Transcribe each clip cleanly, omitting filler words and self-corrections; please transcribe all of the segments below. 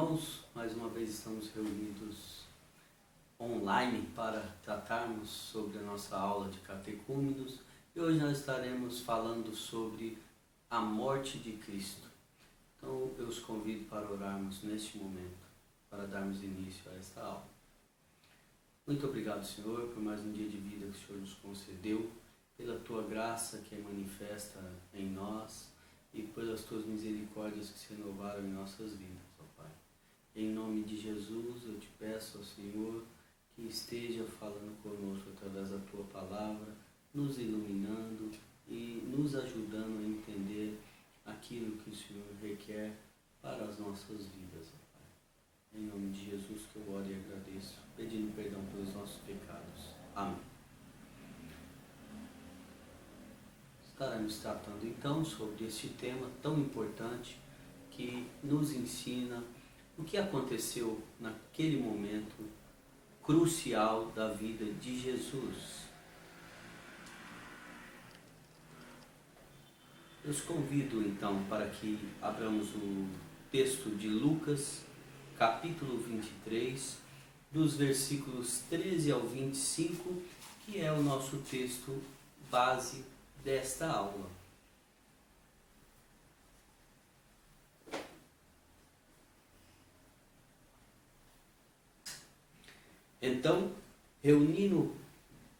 irmãos, mais uma vez estamos reunidos online para tratarmos sobre a nossa aula de catecúmenos e hoje nós estaremos falando sobre a morte de Cristo. Então eu os convido para orarmos neste momento, para darmos início a esta aula. Muito obrigado, Senhor, por mais um dia de vida que o Senhor nos concedeu, pela Tua graça que é manifesta em nós e pelas Tuas misericórdias que se renovaram em nossas vidas, ó Pai. Em nome de Jesus, eu te peço ao Senhor que esteja falando conosco através da Tua palavra, nos iluminando e nos ajudando a entender aquilo que o Senhor requer para as nossas vidas, ó Pai. Em nome de Jesus que eu oro e agradeço, pedindo perdão pelos nossos pecados. Amém. Estaremos tratando então sobre este tema tão importante que nos ensina o que aconteceu naquele momento crucial da vida de Jesus. Eu os convido então para que abramos o texto de Lucas, capítulo 23, dos versículos 13 ao 25, que é o nosso texto base desta aula. Então, reunindo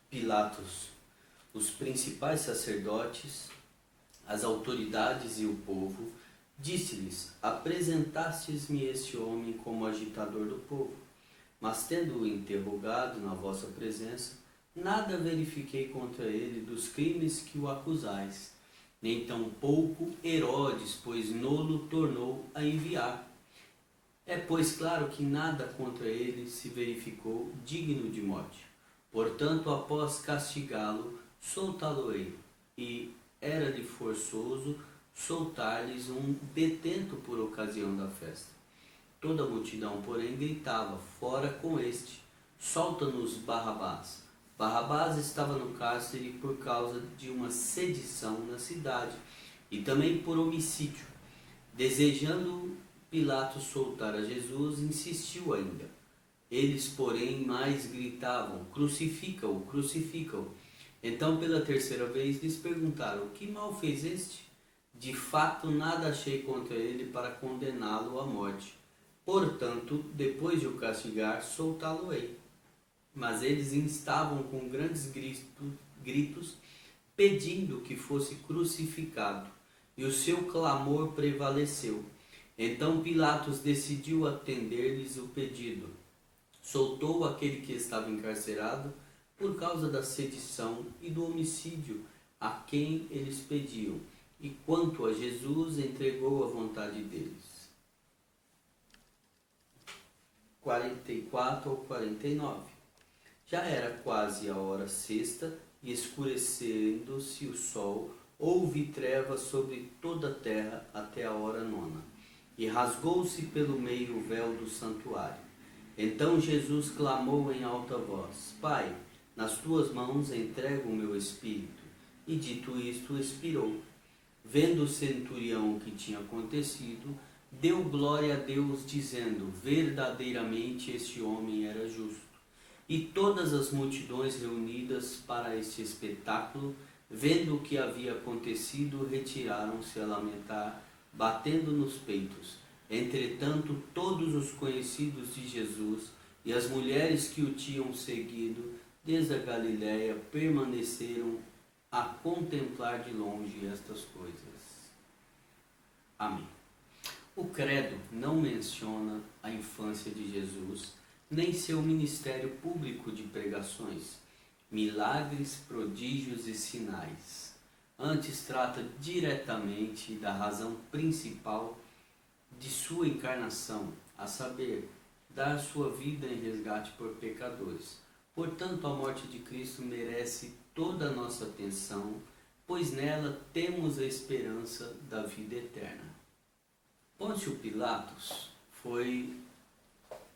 Pilatos, os principais sacerdotes, as autoridades e o povo, disse-lhes: apresentastes-me este homem como agitador do povo, mas tendo-o interrogado na vossa presença, nada verifiquei contra ele dos crimes que o acusais, nem tampouco Herodes, pois nolo tornou a enviar. É, pois, claro que nada contra ele se verificou digno de morte. Portanto, após castigá-lo, soltá-lo-ei, e era-lhe forçoso soltar-lhes um detento por ocasião da festa. Toda a multidão, porém, gritava: fora com este, solta-nos Barrabás. Barrabás estava no cárcere por causa de uma sedição na cidade e também por homicídio. Desejando Pilatos soltar a Jesus, insistiu ainda. Eles, porém, mais gritavam: crucifica-o, crucifica-o. Então, pela terceira vez, lhes perguntaram: que mal fez este? De fato, nada achei contra ele para condená-lo à morte. Portanto, depois de o castigar, soltá-lo-ei. Mas eles instavam com grandes gritos, pedindo que fosse crucificado, e o seu clamor prevaleceu. Então Pilatos decidiu atender-lhes o pedido. Soltou aquele que estava encarcerado por causa da sedição e do homicídio a quem eles pediam, e quanto a Jesus, entregou à vontade deles. 44 ao 49. Já era quase a hora sexta, e escurecendo-se o sol, houve trevas sobre toda a terra até a hora nona, e rasgou-se pelo meio o véu do santuário. Então Jesus clamou em alta voz: Pai, nas tuas mãos entrego o meu espírito. E dito isto, expirou. Vendo o centurião o que tinha acontecido, deu glória a Deus, dizendo: verdadeiramente este homem era justo. E todas as multidões reunidas para este espetáculo, vendo o que havia acontecido, retiraram-se a lamentar, batendo nos peitos. Entretanto, todos os conhecidos de Jesus e as mulheres que o tinham seguido desde a Galiléia permaneceram a contemplar de longe estas coisas. Amém. O credo não menciona a infância de Jesus, nem seu ministério público de pregações, milagres, prodígios e sinais. Antes trata diretamente da razão principal de sua encarnação, a saber, dar sua vida em resgate por pecadores. Portanto, a morte de Cristo merece toda a nossa atenção, pois nela temos a esperança da vida eterna. Pôncio Pilatos foi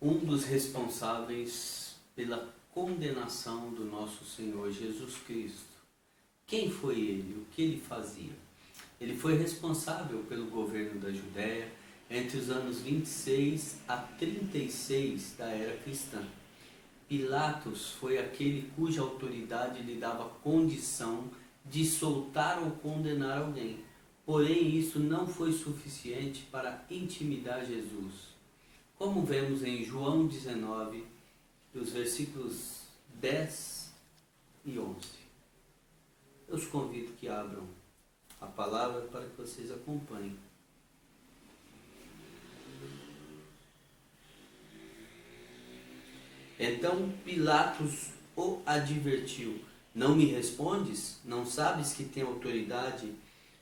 um dos responsáveis pela condenação do nosso Senhor Jesus Cristo. Quem foi ele? O que ele fazia? Ele foi responsável pelo governo da Judéia, entre os anos 26 a 36 da era cristã. Pilatos foi aquele cuja autoridade lhe dava condição de soltar ou condenar alguém. Porém, isso não foi suficiente para intimidar Jesus. Como vemos em João 19, dos versículos 10 e 11. Eu os convido que abram a palavra para que vocês acompanhem. Então Pilatos o advertiu: não me respondes? Não sabes que tenho autoridade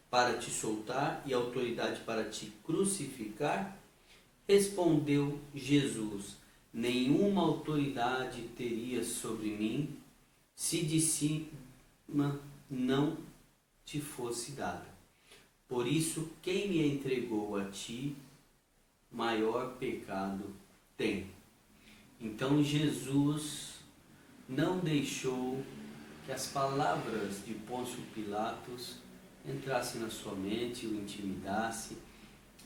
para te soltar e autoridade para te crucificar? Respondeu Jesus: nenhuma autoridade teria sobre mim se de cima não te fosse dada. Por isso, quem me entregou a ti, maior pecado tem. Então Jesus não deixou que as palavras de Pôncio Pilatos entrassem na sua mente, o intimidasse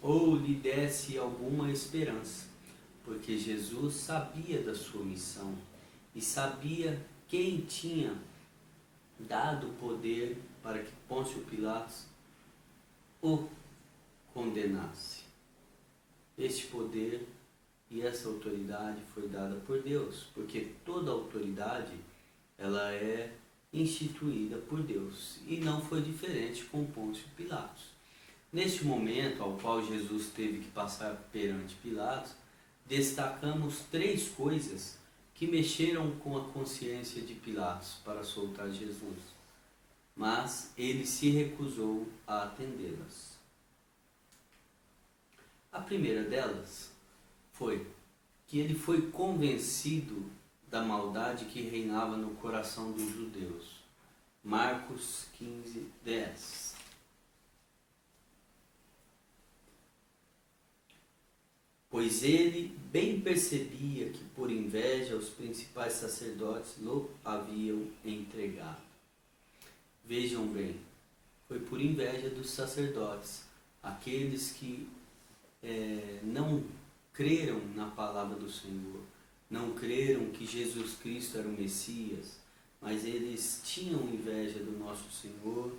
ou lhe desse alguma esperança, porque Jesus sabia da sua missão e sabia quem tinha dado poder para que Pôncio Pilatos o condenasse. Este poder e essa autoridade foi dada por Deus, porque toda autoridade ela é instituída por Deus, e não foi diferente com Pôncio Pilatos. Neste momento ao qual Jesus teve que passar perante Pilatos, destacamos 3 coisas que mexeram com a consciência de Pilatos para soltar Jesus, mas ele se recusou a atendê-las. A primeira delas foi que ele foi convencido da maldade que reinava no coração dos judeus. Marcos 15, 10. Pois ele bem percebia que por inveja os principais sacerdotes o haviam entregado. Vejam bem, foi por inveja dos sacerdotes, aqueles que não creram na palavra do Senhor, não creram que Jesus Cristo era o Messias, mas eles tinham inveja do nosso Senhor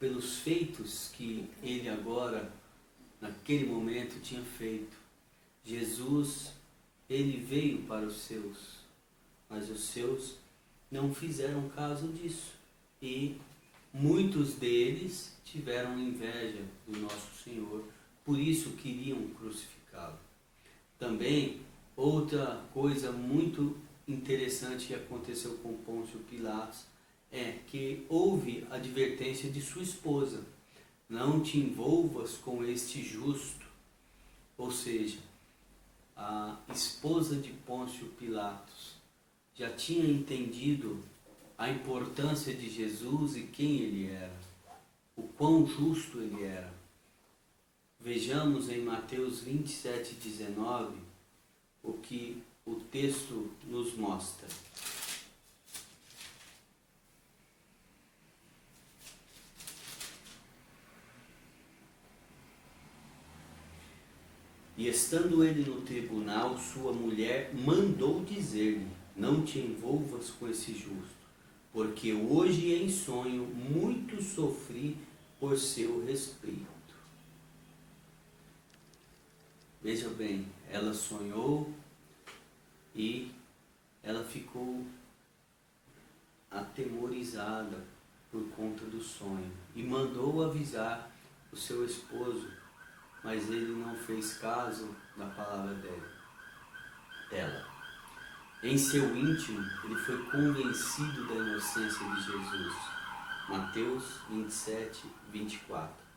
pelos feitos que ele agora, naquele momento, tinha feito. Jesus, ele veio para os seus, mas os seus não fizeram caso disso, e muitos deles tiveram inveja do nosso Senhor, por isso queriam crucificá-lo. Também, outra coisa muito interessante que aconteceu com Pôncio Pilatos é que houve advertência de sua esposa: não te envolvas com este justo. Ou seja, a esposa de Pôncio Pilatos já tinha entendido a importância de Jesus e quem ele era, o quão justo ele era. Vejamos em Mateus 27, 19, o que o texto nos mostra. E estando ele no tribunal, sua mulher mandou dizer-lhe: não te envolvas com esse justo, porque hoje em sonho muito sofri por seu respeito. Veja bem, ela sonhou e ela ficou atemorizada por conta do sonho e mandou avisar o seu esposo, mas ele não fez caso da palavra dela. Em seu íntimo, ele foi convencido da inocência de Jesus. Mateus 27, 24.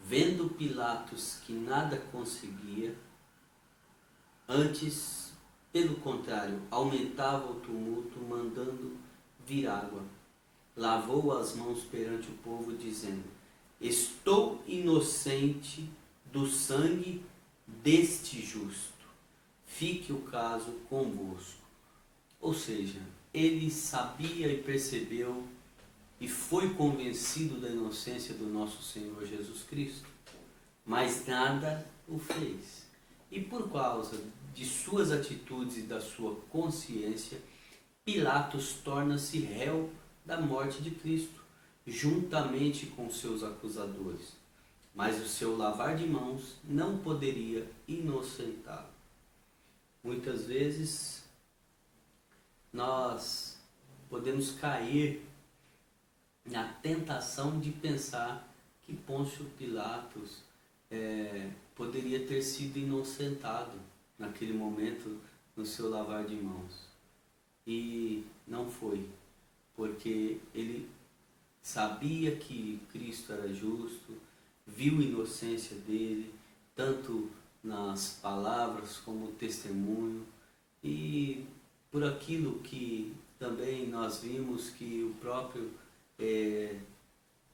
Vendo Pilatos que nada conseguia, antes, pelo contrário, aumentava o tumulto, mandando vir água. Lavou as mãos perante o povo, dizendo: estou inocente do sangue deste justo. Fique o caso convosco. Ou seja, ele sabia e percebeu e foi convencido da inocência do nosso Senhor Jesus Cristo. mas nada o fez. E por causa de suas atitudes e da sua consciência, Pilatos torna-se réu da morte de Cristo, juntamente com seus acusadores. Mas o seu lavar de mãos não poderia inocentá-lo. Muitas vezes nós podemos cair na tentação de pensar que Pôncio Pilatos poderia ter sido inocentado naquele momento no seu lavar de mãos. E não foi, porque ele sabia que Cristo era justo, viu a inocência dele, tanto nas palavras como testemunho, e por aquilo que também nós vimos que o próprio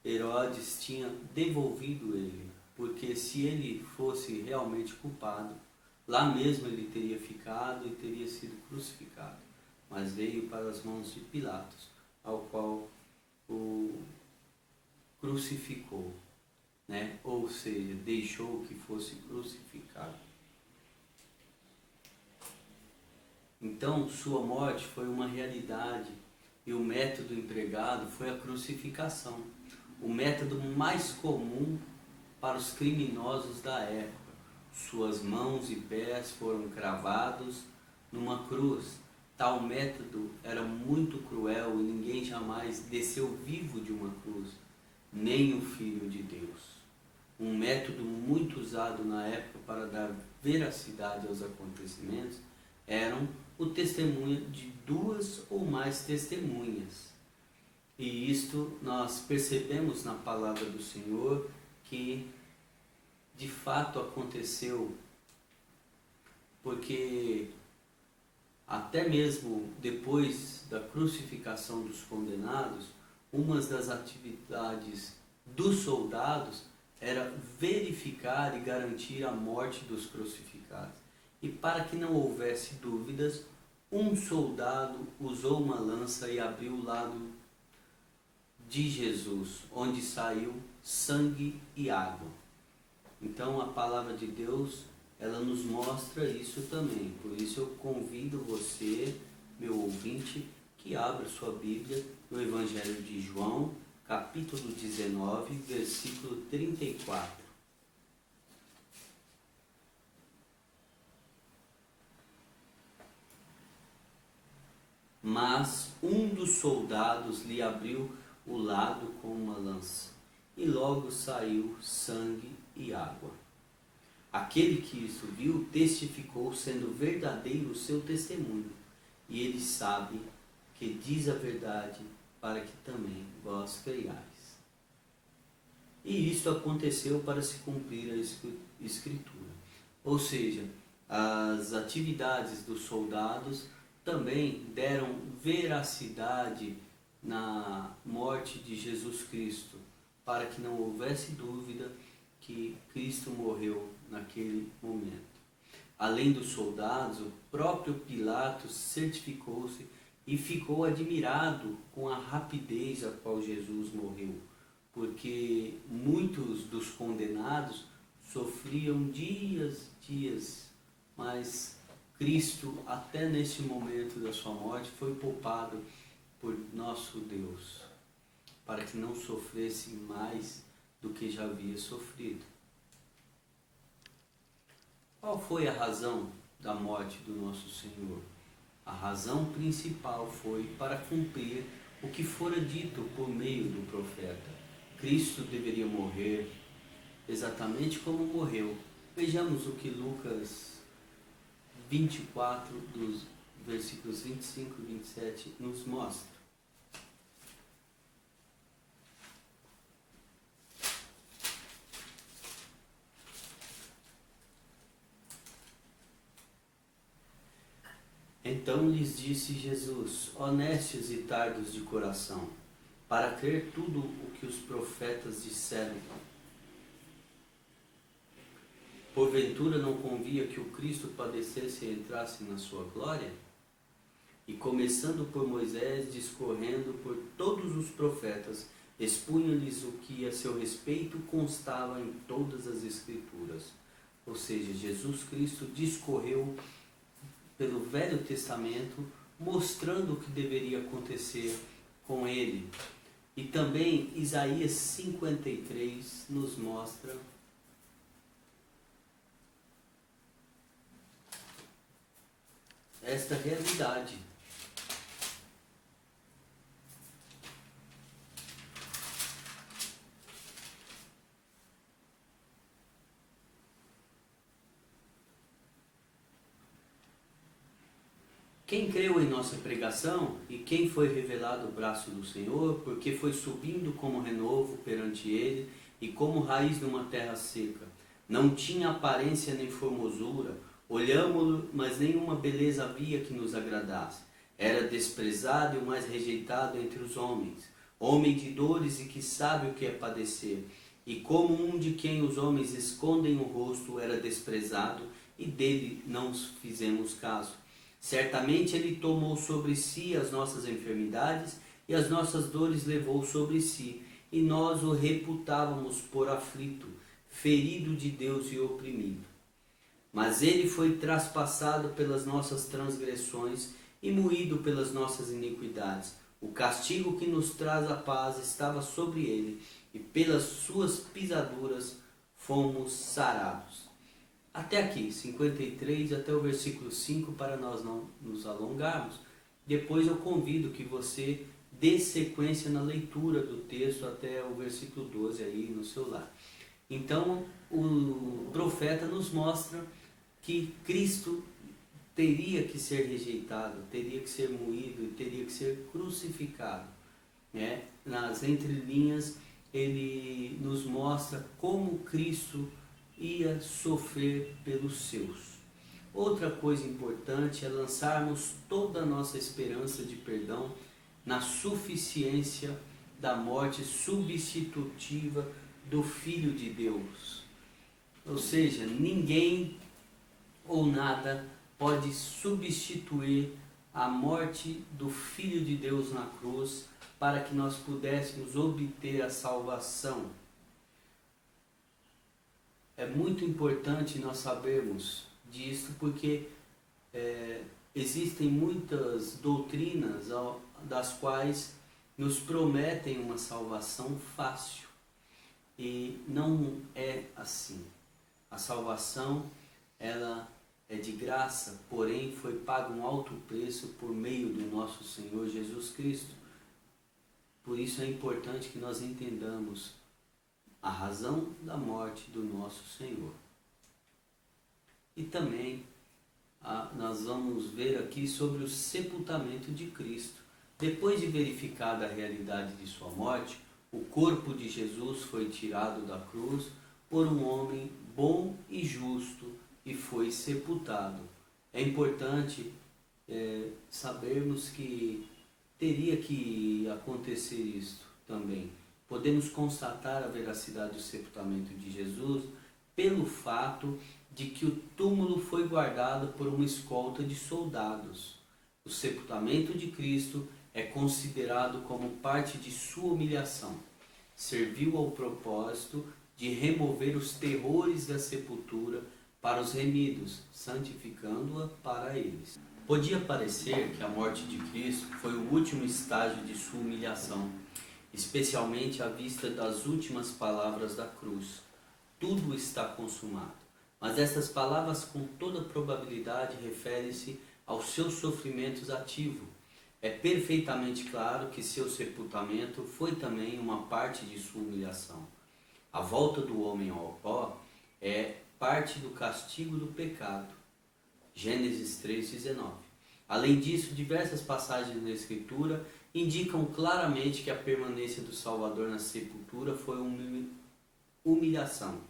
Herodes tinha devolvido ele, porque se ele fosse realmente culpado, lá mesmo ele teria ficado e teria sido crucificado, mas veio para as mãos de Pilatos, ao qual o crucificou, né? Ou seja, deixou que fosse crucificado. Então, sua morte foi uma realidade e o método empregado foi a crucificação, o método mais comum para os criminosos da época. Suas mãos e pés foram cravados numa cruz. Tal método era muito cruel e ninguém jamais desceu vivo de uma cruz, nem o Filho de Deus. Um método muito usado na época para dar veracidade aos acontecimentos eram o testemunho de duas ou mais testemunhas. E isto nós percebemos na palavra do Senhor que de fato aconteceu, porque até mesmo depois da crucificação dos condenados, uma das atividades dos soldados era verificar e garantir a morte dos crucificados. E para que não houvesse dúvidas, um soldado usou uma lança e abriu o lado de Jesus, onde saiu sangue e água. Então a palavra de Deus, ela nos mostra isso também. Por isso eu convido você, meu ouvinte, que abra sua Bíblia no Evangelho de João, capítulo 19, versículo 34. Mas um dos soldados lhe abriu o lado com uma lança, e logo saiu sangue e água. Aquele que isso viu testificou, sendo verdadeiro o seu testemunho, e ele sabe que diz a verdade, para que também vós creiais. E isto aconteceu para se cumprir a Escritura. Ou seja, as atividades dos soldados também deram veracidade na morte de Jesus Cristo, para que não houvesse dúvida que Cristo morreu naquele momento. Além dos soldados, o próprio Pilatos certificou-se e ficou admirado com a rapidez a qual Jesus morreu, porque muitos dos condenados sofriam dias, mas Cristo, até nesse momento da sua morte, foi poupado por nosso Deus, para que não sofresse mais do que já havia sofrido. Qual foi a razão da morte do nosso Senhor? A razão principal foi para cumprir o que fora dito por meio do profeta. Cristo deveria morrer exatamente como morreu. Vejamos o que Lucas 24, dos versículos 25 e 27, nos mostra. Então lhes disse Jesus: honestos e tardos de coração, para crer tudo o que os profetas disseram. Porventura não convia que o Cristo padecesse e entrasse na sua glória? E começando por Moisés, discorrendo por todos os profetas, expunha-lhes o que a seu respeito constava em todas as Escrituras. Ou seja, Jesus Cristo discorreu pelo Velho Testamento, mostrando o que deveria acontecer com ele. E também Isaías 53 nos mostra esta realidade. Quem creu em nossa pregação e quem foi revelado o braço do Senhor, porque foi subindo como renovo perante ele e como raiz de uma terra seca. Não tinha aparência nem formosura, olhámo-lo, mas nenhuma beleza havia que nos agradasse. Era desprezado e o mais rejeitado entre os homens, homem de dores e que sabe o que é padecer. E como um de quem os homens escondem o rosto, era desprezado e dele não fizemos caso. Certamente ele tomou sobre si as nossas enfermidades e as nossas dores levou sobre si, e nós o reputávamos por aflito, ferido de Deus e oprimido. Mas ele foi traspassado pelas nossas transgressões e moído pelas nossas iniquidades. O castigo que nos traz a paz estava sobre ele, e pelas suas pisaduras fomos sarados. Até aqui, 53 até o versículo 5, para nós não nos alongarmos. Depois eu convido que você dê sequência na leitura do texto até o versículo 12 aí no seu lar. Então, o profeta nos mostra que Cristo teria que ser rejeitado, teria que ser moído e teria que ser crucificado. Nas entrelinhas, ele nos mostra como Cristo ia sofrer pelos seus. Outra coisa importante é lançarmos toda a nossa esperança de perdão na suficiência da morte substitutiva do Filho de Deus. Ou seja, ninguém ou nada pode substituir a morte do Filho de Deus na cruz para que nós pudéssemos obter a salvação. É muito importante nós sabermos disso, porque existem muitas doutrinas das quais nos prometem uma salvação fácil. E não é assim. A salvação, ela é de graça, porém foi pago um alto preço por meio do nosso Senhor Jesus Cristo. Por isso é importante que nós entendamos a razão da morte do nosso Senhor. E também nós vamos ver aqui sobre o sepultamento de Cristo. Depois de verificada a realidade de sua morte, o corpo de Jesus foi tirado da cruz por um homem bom e justo e foi sepultado. É importante sabermos que teria que acontecer isto também. Podemos constatar a veracidade do sepultamento de Jesus pelo fato de que o túmulo foi guardado por uma escolta de soldados. O sepultamento de Cristo é considerado como parte de sua humilhação. Serviu ao propósito de remover os terrores da sepultura para os remidos, santificando-a para eles. Podia parecer que a morte de Cristo foi o último estágio de sua humilhação, especialmente à vista das últimas palavras da cruz. Tudo está consumado. Mas essas palavras com toda probabilidade referem-se aos seus sofrimentos ativos. É perfeitamente claro que seu sepultamento foi também uma parte de sua humilhação. A volta do homem ao pó é parte do castigo do pecado. Gênesis 3,19. Além disso, diversas passagens da Escritura indicam claramente que a permanência do Salvador na sepultura foi uma humilhação.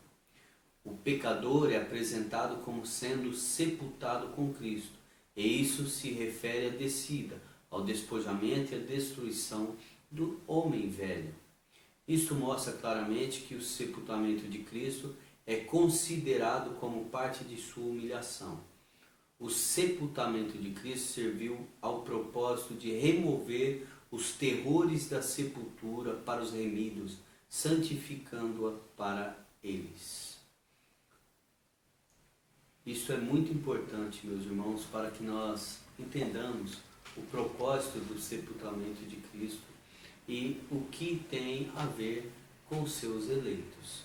O pecador é apresentado como sendo sepultado com Cristo, e isso se refere à descida, ao despojamento e à destruição do homem velho. Isto mostra claramente que o sepultamento de Cristo é considerado como parte de sua humilhação. O sepultamento de Cristo serviu ao propósito de remover os terrores da sepultura para os remidos, santificando-a para eles. Isso é muito importante, meus irmãos, para que nós entendamos o propósito do sepultamento de Cristo e o que tem a ver com os seus eleitos,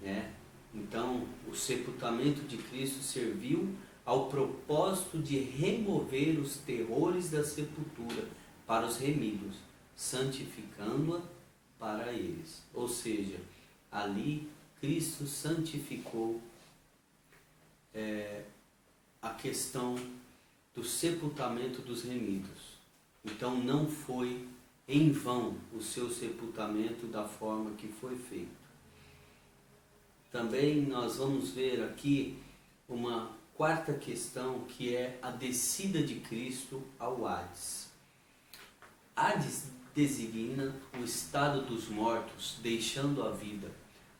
né? Então, o sepultamento de Cristo serviu ao propósito de remover os terrores da sepultura para os remidos, santificando-a para eles. Ou seja, ali Cristo santificou a questão do sepultamento dos remidos. Então não foi em vão o seu sepultamento da forma que foi feito. Também nós vamos ver aqui uma quarta questão, que é a descida de Cristo ao Hades. Hades designa o estado dos mortos, deixando a vida.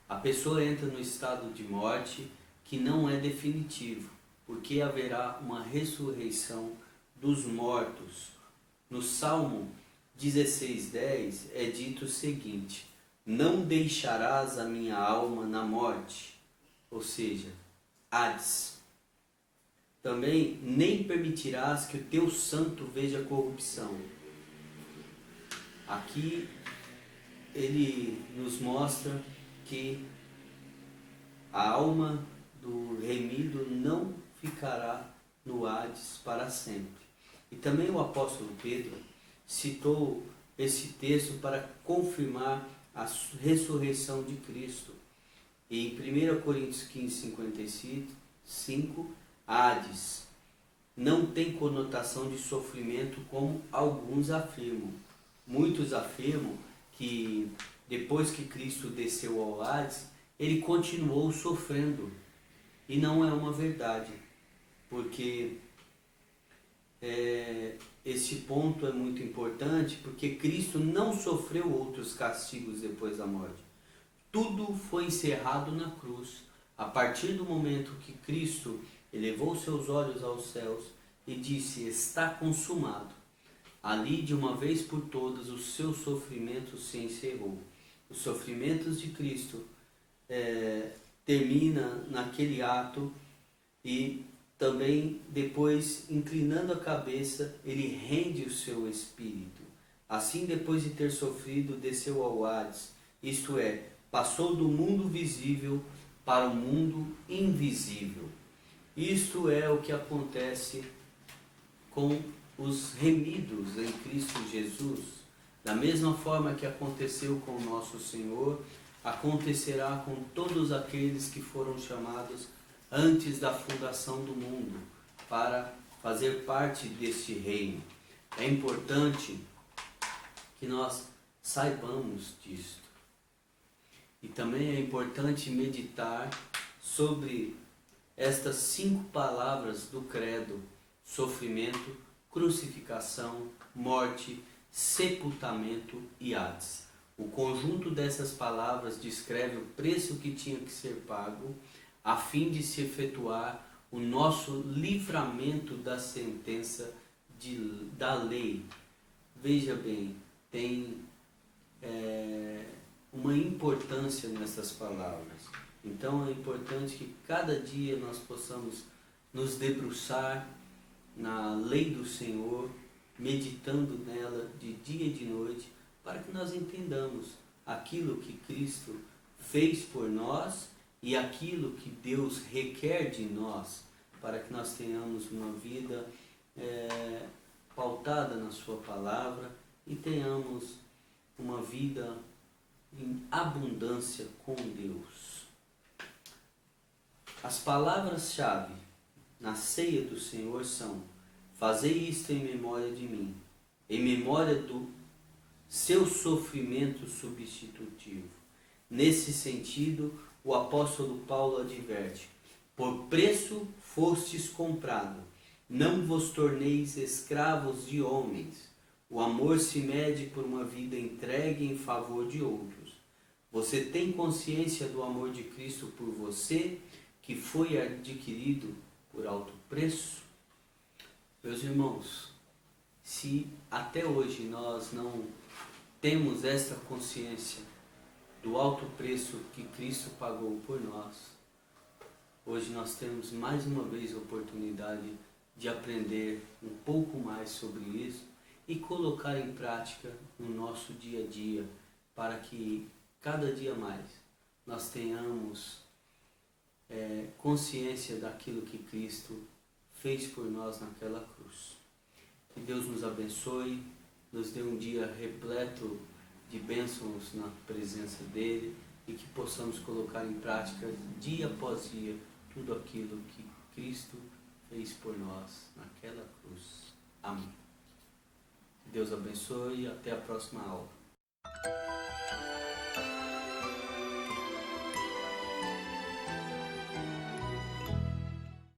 A pessoa entra no estado de morte que não é definitivo, porque haverá uma ressurreição dos mortos. No Salmo 16:10 é dito o seguinte: não deixarás a minha alma na morte, ou seja, Hades. Também nem permitirás que o teu santo veja corrupção. Aqui ele nos mostra que a alma do remido não ficará no Hades para sempre. E também o apóstolo Pedro citou esse texto para confirmar a ressurreição de Cristo. E em 1 Coríntios 15:55, Hades não tem conotação de sofrimento como alguns afirmam. Muitos afirmam que depois que Cristo desceu ao Hades, ele continuou sofrendo. E não é uma verdade, porque esse ponto é muito importante, porque Cristo não sofreu outros castigos depois da morte. Tudo foi encerrado na cruz. A partir do momento que Cristo elevou seus olhos aos céus e disse: está consumado, ali de uma vez por todas o seu sofrimento se encerrou. Os sofrimentos de Cristo termina naquele ato, e também depois, inclinando a cabeça, ele rende o seu espírito. Assim, depois de ter sofrido, desceu ao Hades, isto é, passou do mundo visível para o mundo invisível. Isto é o que acontece com os remidos em Cristo Jesus. Da mesma forma que aconteceu com o nosso Senhor, acontecerá com todos aqueles que foram chamados antes da fundação do mundo para fazer parte deste reino. É importante que nós saibamos disto. E também é importante meditar sobre estas 5 palavras do credo: sofrimento, crucificação, morte, sepultamento e Hades. O conjunto dessas palavras descreve o preço que tinha que ser pago a fim de se efetuar o nosso livramento da sentença da lei. Veja bem, tem uma importância nessas palavras. Então é importante que cada dia nós possamos nos debruçar na lei do Senhor, meditando nela de dia e de noite, para que nós entendamos aquilo que Cristo fez por nós e aquilo que Deus requer de nós, para que nós tenhamos uma vida pautada na sua palavra e tenhamos uma vida em abundância com Deus. As palavras-chave na ceia do Senhor são: fazei isto em memória de mim, em memória do seu sofrimento substitutivo. Nesse sentido, o apóstolo Paulo adverte: por preço fostes comprado, não vos torneis escravos de homens. O amor se mede por uma vida entregue em favor de outros. Você tem consciência do amor de Cristo por você, que foi adquirido por alto preço? Meus irmãos, Se até hoje nós não temos essa consciência do alto preço que Cristo pagou por nós, hoje nós temos mais uma vez a oportunidade de aprender um pouco mais sobre isso e colocar em prática no nosso dia a dia, para que cada dia mais nós tenhamos consciência daquilo que Cristo fez por nós naquela cruz. Que Deus nos abençoe, nos dê um dia repleto de bênçãos na presença dEle e que possamos colocar em prática dia após dia tudo aquilo que Cristo fez por nós naquela cruz. Amém. Que Deus abençoe e até a próxima aula.